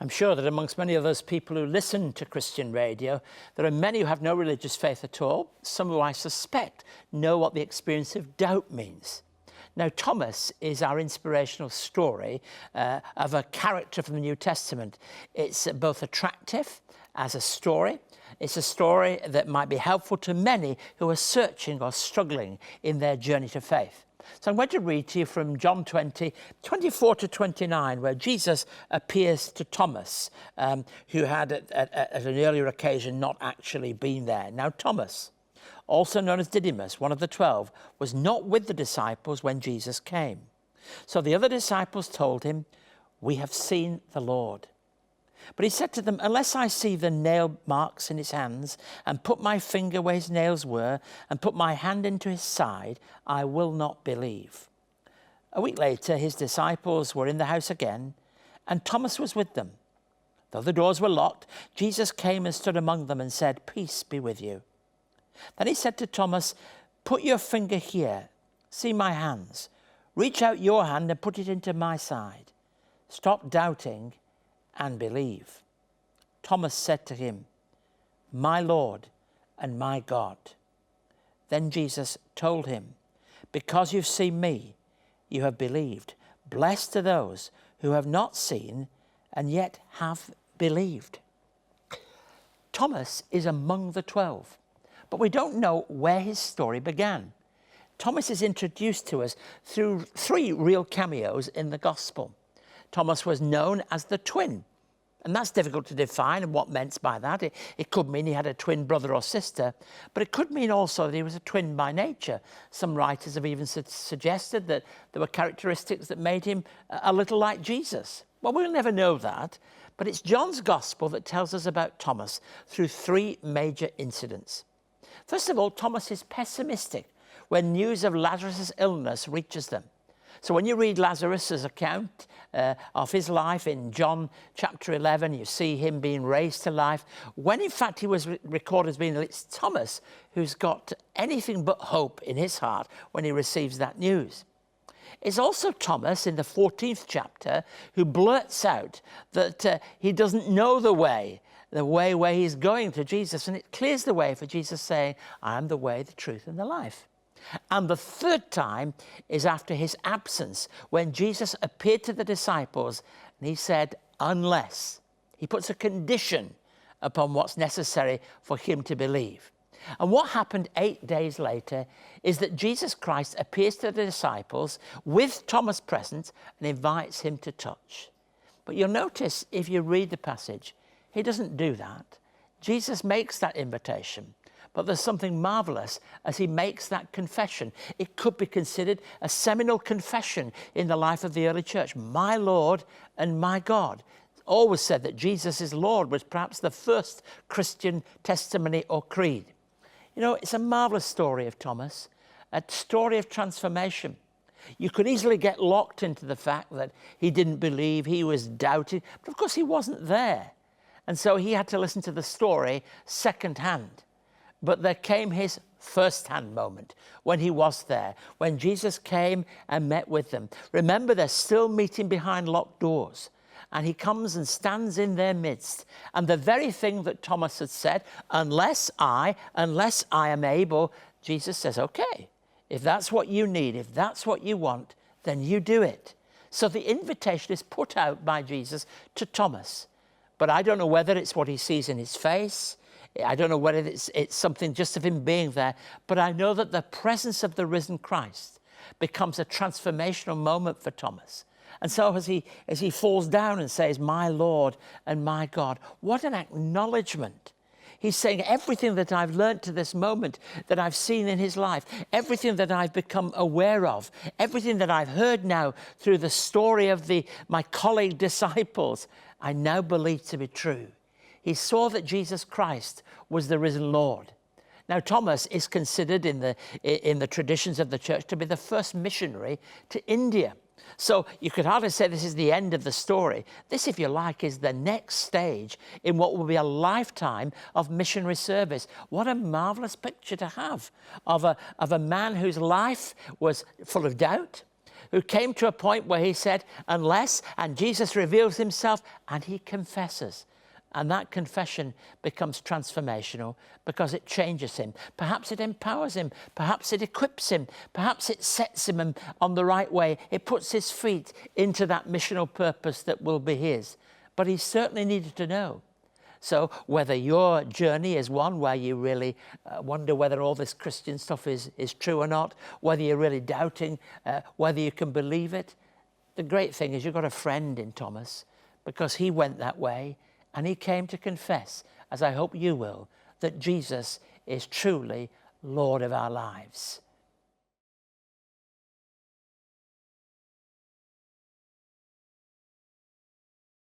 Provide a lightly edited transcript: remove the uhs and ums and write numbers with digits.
I'm sure that amongst many of those people who listen to Christian radio, there are many who have no religious faith at all, some who I suspect know what the experience of doubt means. Now, Thomas is our inspirational story of a character from the New Testament. It's both attractive as a story. It's a story that might be helpful to many who are searching or struggling in their journey to faith. So I'm going to read to you from John 20, 24 to 29, where Jesus appears to Thomas, who had at an earlier occasion not actually been there. Now Thomas, also known as Didymus, one of the 12, was not with the disciples when Jesus came. So the other disciples told him, "We have seen the Lord." But he said to them, "Unless I see the nail marks in his hands, and put my finger where his nails were, and put my hand into his side, I will not believe." A week later, his disciples were in the house again, and Thomas was with them. Though the doors were locked, Jesus came and stood among them and said, "Peace be with you." Then he said to Thomas, "Put your finger here, see my hands. Reach out your hand and put it into my side. Stop doubting and believe." Thomas said to him, "My Lord and my God." Then Jesus told him, "Because you've seen me, you have believed. Blessed are those who have not seen and yet have believed." Thomas is among the 12, but we don't know where his story began. Thomas is introduced to us through 3 real cameos in the Gospel. Thomas was known as the twin, and that's difficult to define and what meant by that. It could mean he had a twin brother or sister, but it could mean also that he was a twin by nature. Some writers have even suggested that there were characteristics that made him a little like Jesus. Well, we'll never know that, but it's John's Gospel that tells us about Thomas through 3 major incidents. First of all, Thomas is pessimistic when news of Lazarus' illness reaches them. So when you read Lazarus' account of his life in John chapter 11, you see him being raised to life, when in fact he was recorded as being, it's Thomas who's got anything but hope in his heart when he receives that news. It's also Thomas in the 14th chapter who blurts out that he doesn't know the way where he's going to Jesus, and it clears the way for Jesus saying, "I am the way, the truth and the life." And the third time is after his absence, when Jesus appeared to the disciples and he said, "Unless." He puts a condition upon what's necessary for him to believe. And what happened 8 days later is that Jesus Christ appears to the disciples with Thomas present and invites him to touch. But you'll notice if you read the passage, he doesn't do that. Jesus makes that invitation. But there's something marvelous as he makes that confession. It could be considered a seminal confession in the life of the early church. "My Lord and my God." It's always said that Jesus is Lord was perhaps the first Christian testimony or creed. You know, it's a marvelous story of Thomas, a story of transformation. You could easily get locked into the fact that he didn't believe, he was doubting, but of course he wasn't there. And so he had to listen to the story secondhand. But there came his first-hand moment when he was there, when Jesus came and met with them. Remember, they're still meeting behind locked doors. And he comes and stands in their midst. And the very thing that Thomas had said, unless I am able, Jesus says, "Okay, if that's what you need, if that's what you want, then you do it." So the invitation is put out by Jesus to Thomas. But I don't know whether it's what he sees in his face. I don't know whether it's something just of him being there, but I know that the presence of the risen Christ becomes a transformational moment for Thomas. And so as he falls down and says, "My Lord and my God," what an acknowledgement. He's saying everything that I've learned to this moment, that I've seen in his life, everything that I've become aware of, everything that I've heard now through the story of my colleague disciples, I now believe to be true. He saw that Jesus Christ was the risen Lord. Now, Thomas is considered in the traditions of the church to be the first missionary to India. So you could hardly say this is the end of the story. This, if you like, is the next stage in what will be a lifetime of missionary service. What a marvelous picture to have of a man whose life was full of doubt, who came to a point where he said, unless, and Jesus reveals himself and he confesses. And that confession becomes transformational because it changes him. Perhaps it empowers him. Perhaps it equips him. Perhaps it sets him on the right way. It puts his feet into that missional purpose that will be his. But he certainly needed to know. So whether your journey is one where you really wonder whether all this Christian stuff is true or not, whether you're really doubting whether you can believe it, the great thing is you've got a friend in Thomas, because he went that way and he came to confess, as I hope you will, that Jesus is truly Lord of our lives.